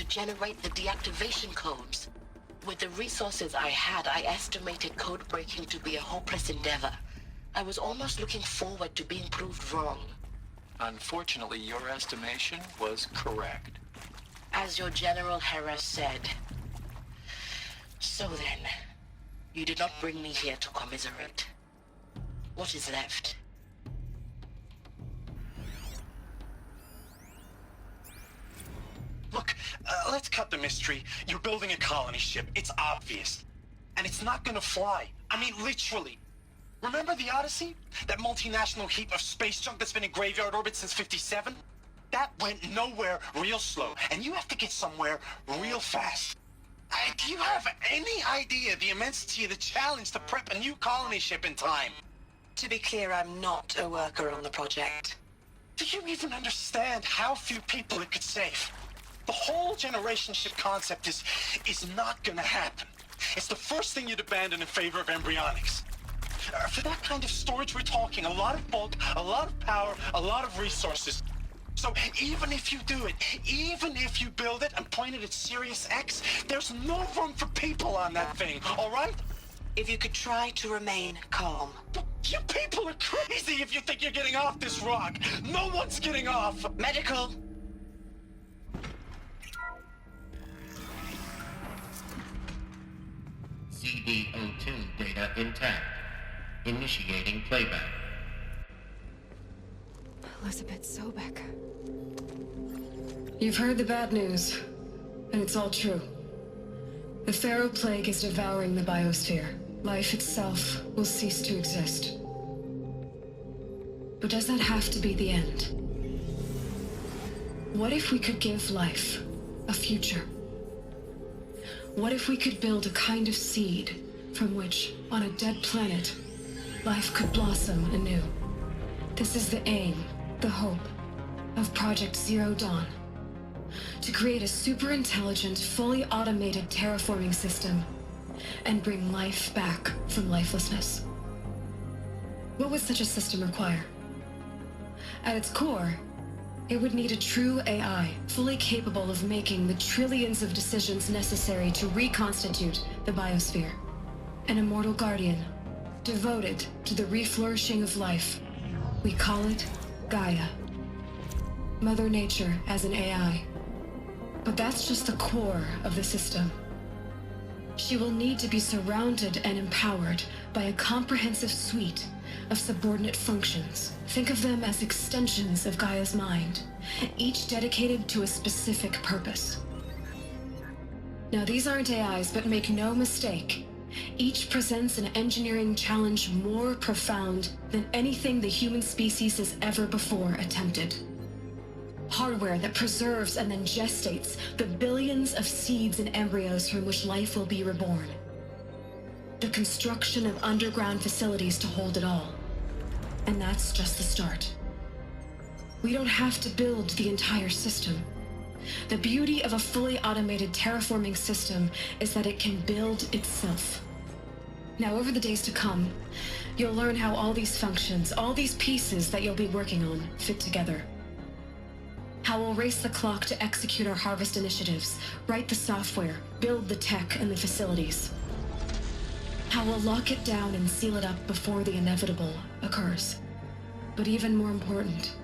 generate the deactivation codes. With the resources I had, I estimated code breaking to be a hopeless endeavor. I was almost looking forward to being proved wrong. Unfortunately, your estimation was correct. As your General Hera said. So then, you did not bring me here to commiserate. What is left? Look, let's cut the mystery. You're building a colony ship. It's obvious. And it's not gonna fly. I mean, literally. Remember the Odyssey? That multinational heap of space junk that's been in graveyard orbit since '57? That went nowhere real slow. And you have to get somewhere real fast. Do you have any idea the immensity of the challenge to prep a new colony ship in time? To be clear, I'm not a worker on the project. Do you even understand how few people it could save? The whole generation ship concept is not gonna happen. It's the first thing you'd abandon in favor of embryonics. For that kind of storage we're talking, a lot of bulk, a lot of power, a lot of resources. So even if you do it, even if you build it and point it at Sirius X, there's no room for people on that thing, all right? If you could try to remain calm. But you people are crazy if you think you're getting off this rock. No one's getting off. Medical! CD02 data intact. Initiating playback. Elizabeth Sobek. You've heard the bad news, and it's all true. The Pharaoh Plague is devouring the biosphere. Life itself will cease to exist. But does that have to be the end? What if we could give life a future? What if we could build a kind of seed from which, on a dead planet, life could blossom anew? This is the aim, the hope, of Project Zero Dawn. To create a super-intelligent, fully automated terraforming system and bring life back from lifelessness. What would such a system require? At its core, it would need a true AI, fully capable of making the trillions of decisions necessary to reconstitute the biosphere. An immortal guardian, devoted to the reflourishing of life. We call it Gaia. Mother Nature as an AI. But that's just the core of the system. She will need to be surrounded and empowered by a comprehensive suite of subordinate functions. Think of them as extensions of Gaia's mind, each dedicated to a specific purpose. Now, these aren't AIs, but make no mistake, each presents an engineering challenge more profound than anything the human species has ever before attempted. Hardware that preserves and then gestates the billions of seeds and embryos from which life will be reborn. The construction of underground facilities to hold it all. And that's just the start. We don't have to build the entire system. The beauty of a fully automated terraforming system is that it can build itself. Now, over the days to come, you'll learn how all these functions, all these pieces that you'll be working on, fit together. How we'll race the clock to execute our harvest initiatives, write the software, build the tech and the facilities. How we'll lock it down and seal it up before the inevitable occurs. But even more important,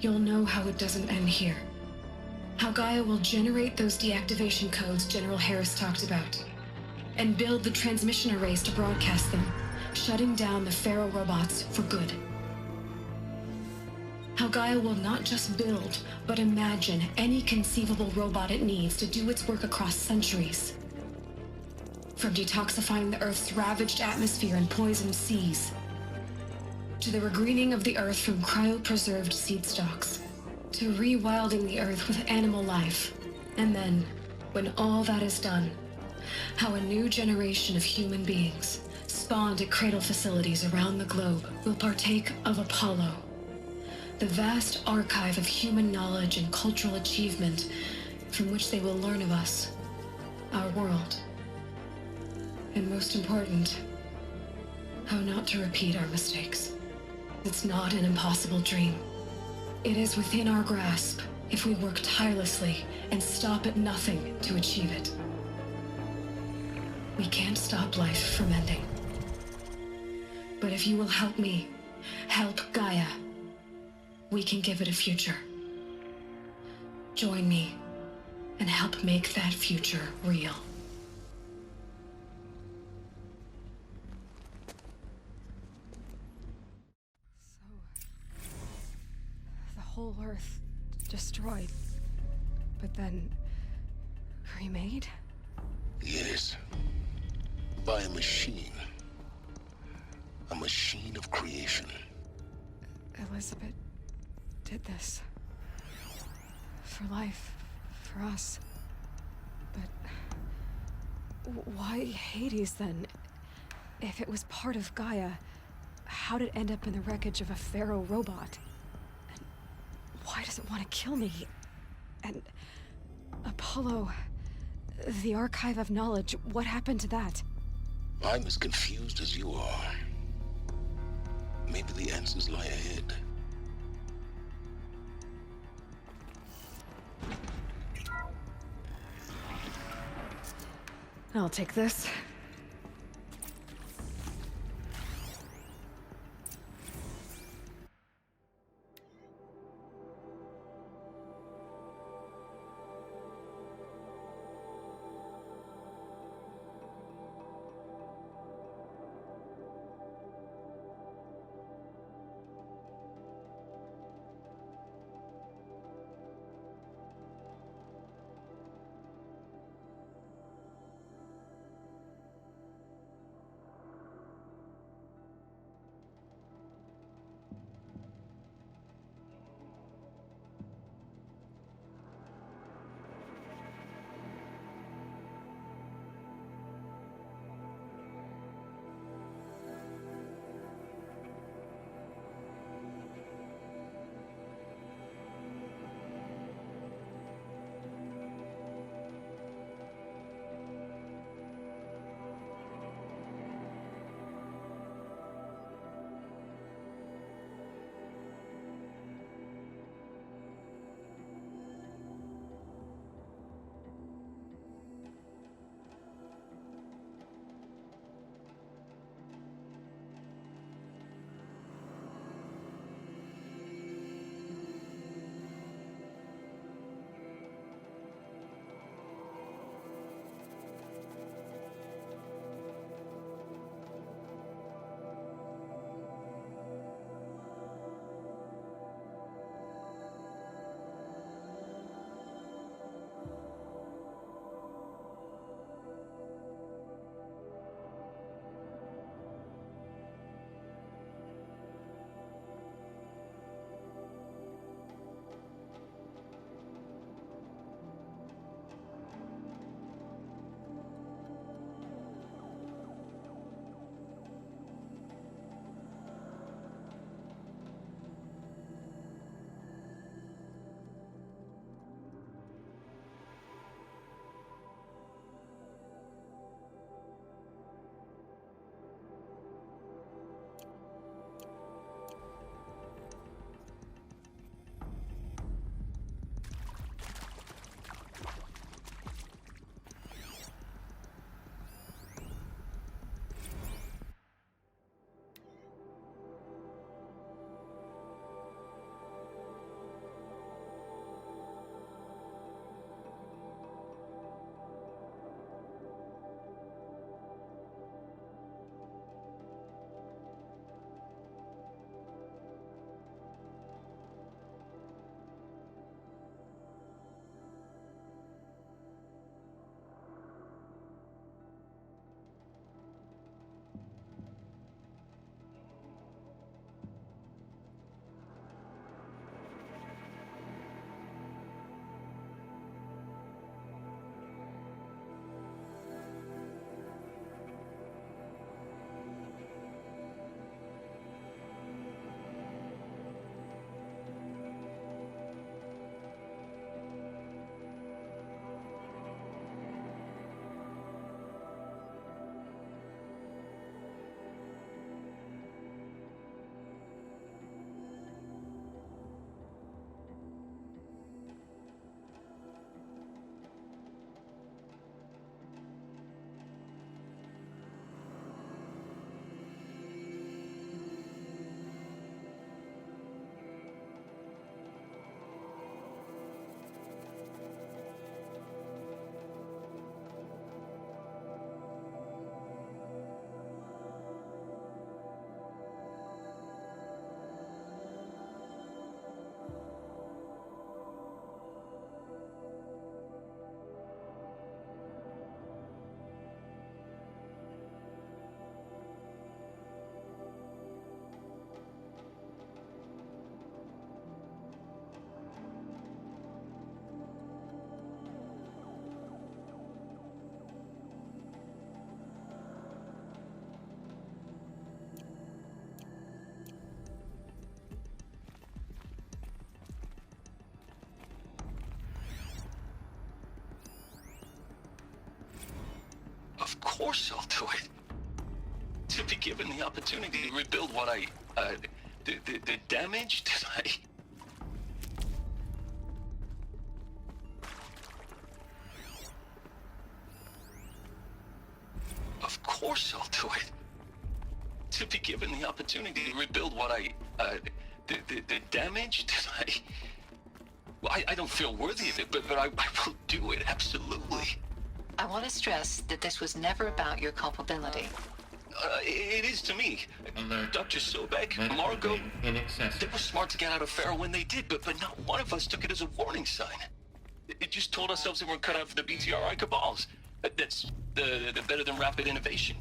you'll know how it doesn't end here. How Gaia will generate those deactivation codes General Harris talked about, and build the transmission arrays to broadcast them, shutting down the Pharaoh robots for good. How Gaia will not just build, but imagine any conceivable robot it needs to do its work across centuries. From detoxifying the Earth's ravaged atmosphere and poisoned seas, to the regreening of the Earth from cryopreserved seed stalks, to rewilding the Earth with animal life. And then, when all that is done, how a new generation of human beings, spawned at cradle facilities around the globe, will partake of Apollo, the vast archive of human knowledge and cultural achievement from which they will learn of us, our world. And most important, how not to repeat our mistakes. It's not an impossible dream. It is within our grasp, if we work tirelessly and stop at nothing to achieve it. We can't stop life from ending. But if you will help me, help Gaia, we can give it a future. Join me and help make that future real. The whole Earth destroyed, but then remade? Yes. By a machine. A machine of creation. Elizabeth did this. For life. For us. But why Hades then? If it was part of Gaia, how did it end up in the wreckage of a Pharaoh robot? And why does it want to kill me? And Apollo, the Archive of Knowledge, what happened to that? I'm as confused as you are. Maybe the answers lie ahead. I'll take this. Of course I'll do it. To be given the opportunity to rebuild what the damage that I... Of course I'll do it. To be given the opportunity to rebuild what the damage that I... Well, I don't feel worthy of it, but I will do it, absolutely. I want to stress that this was never about your culpability. It is to me. Alert. Dr. Sobek, Medical Margot, grade inaccessible. they were smart to get out of Pharaoh when they did, but not one of us took it as a warning sign. It just told ourselves that we're cut out for the BTRI cabals. That's the better than rapid innovation.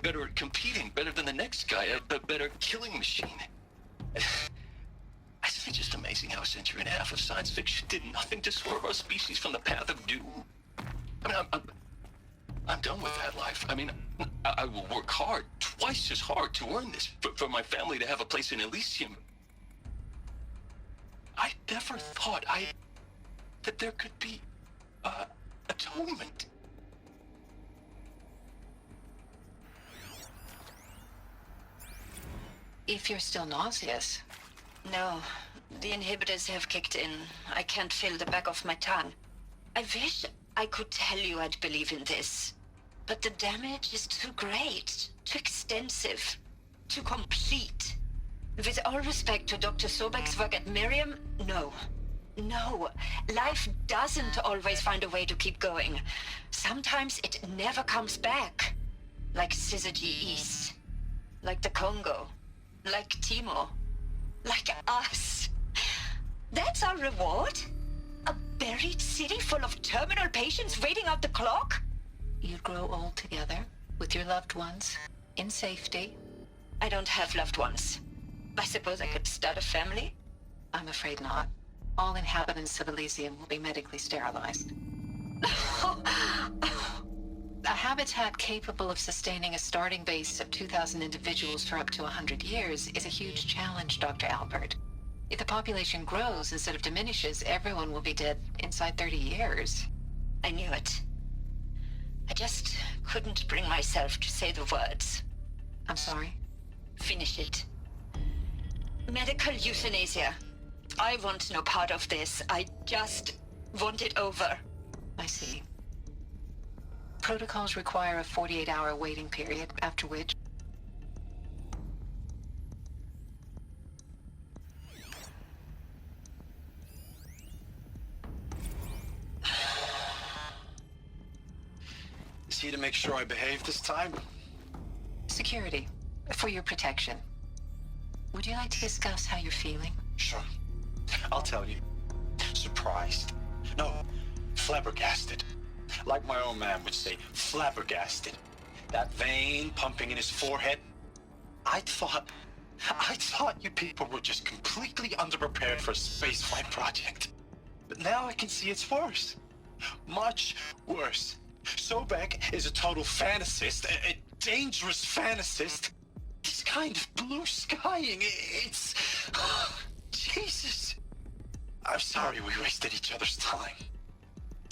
Better at competing, better than the next guy, a better killing machine. Isn't it just amazing how a century and a half of science fiction did nothing to swerve our species from the path of doom? I mean, I'm done with that life. I mean, I will work hard, twice as hard to earn this, for my family to have a place in Elysium. I never thought that there could be, atonement. If you're still nauseous. No, the inhibitors have kicked in. I can't feel the back of my tongue. I wish I could tell you I'd believe in this. But the damage is too great, too extensive, too complete. With all respect to Dr. Sobek's work at Miriam, no. No, life doesn't always find a way to keep going. Sometimes it never comes back. Like Syzygy East. Like the Congo. Like Timo. Like us. That's our reward? A buried city full of terminal patients waiting out the clock? You'd grow old together, with your loved ones, in safety. I don't have loved ones. I suppose I could start a family? I'm afraid not. All inhabitants of Elysium will be medically sterilized. A habitat capable of sustaining a starting base of 2,000 individuals for up to 100 years is a huge challenge, Dr. Albert. If the population grows instead of diminishes, everyone will be dead inside 30 years. I knew it. I just couldn't bring myself to say the words. I'm sorry? Finish it. Medical euthanasia. I want no part of this. I just want it over. I see. Protocols require a 48-hour waiting period, after which... Is he to make sure I behave this time? Security. For your protection. Would you like to discuss how you're feeling? Sure. I'll tell you. Surprised. No, flabbergasted. Like my own man would say, flabbergasted. That vein pumping in his forehead. I thought you people were just completely underprepared for a spaceflight project. But now I can see it's worse. Much worse. Sobek is a total fantasist, a dangerous fantasist. This kind of blue skying, it's... Jesus. I'm sorry we wasted each other's time.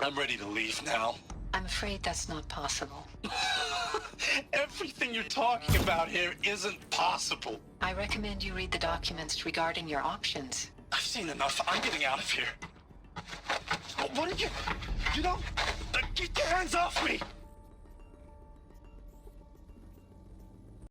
I'm ready to leave now. I'm afraid that's not possible. Everything you're talking about here isn't possible. I recommend you read the documents regarding your options. I've seen enough. I'm getting out of here. What are you... You know... Get your hands off me!